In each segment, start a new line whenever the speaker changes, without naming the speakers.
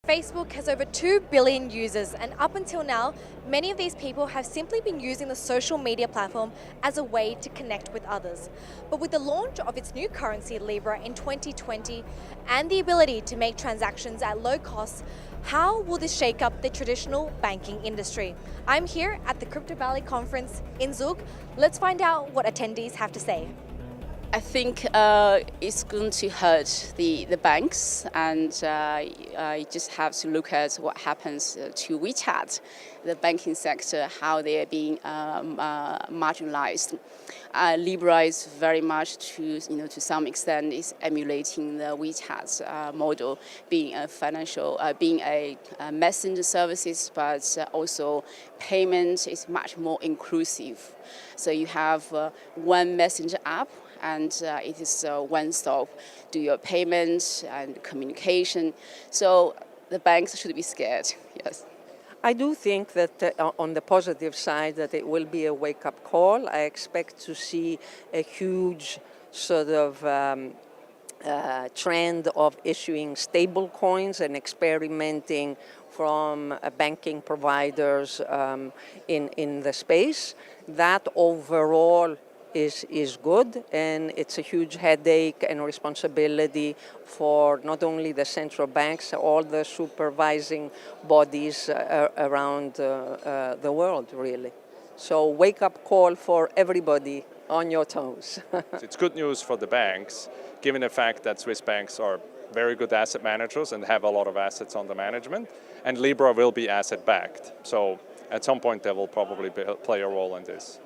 Facebook has over 2 billion users, and up until now, many of these people have simply been using the social media platform as a way to connect with others. But with the launch of its new currency, LIBRA, in 2020, and the ability to make transactions at low cost, how will this shake up the traditional banking industry? I'm here at the CryptoValley Conference in Zug. Let's find out what attendees have to say.
I think it's going to hurt the banks, and you just have to look at what happens to WeChat, the banking sector, how they are being marginalized. Libra is very much to some extent is emulating the WeChat model, being a financial, being a messenger services, but also payment is much more inclusive. So you have one messenger app, and it is one-stop, do your payment and communication. So the banks should be scared, yes.
I do think that on the positive side that it will be a wake-up call. I expect to see a huge sort of trend of issuing stable coins and experimenting from banking providers in the space. That overall is good, and it's a huge headache and responsibility for not only the central banks, all the supervising bodies around the world, really. So wake-up call for everybody on your toes.
It's good news for the banks, given the fact that Swiss banks are very good asset managers and have a lot of assets under management, and Libra will be asset-backed. So at some point they will probably play a role in this.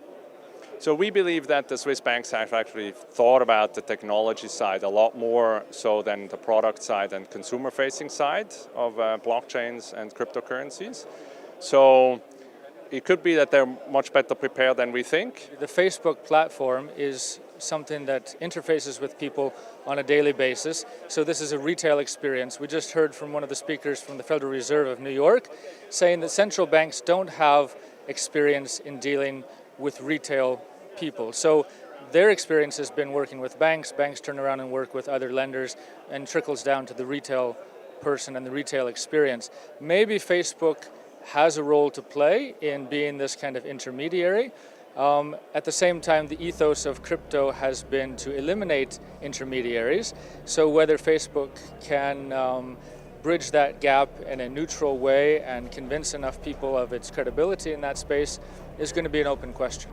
So we believe that the Swiss banks have actually thought about the technology side a lot more so than the product side and consumer-facing side of blockchains and cryptocurrencies. So it could be that they're much better prepared than we think.
The Facebook platform is something that interfaces with people on a daily basis. So this is a retail experience. We just heard from one of the speakers from the Federal Reserve of New York saying that central banks don't have experience in dealing with retail people. So their experience has been working with banks. Banks turn around and work with other lenders, and trickles down to the retail person and the retail experience. Maybe Facebook has a role to play in being this kind of intermediary. At the same time, the ethos of crypto has been to eliminate intermediaries. So whether Facebook can bridge that gap in a neutral way and convince enough people of its credibility in that space is going to be an open question.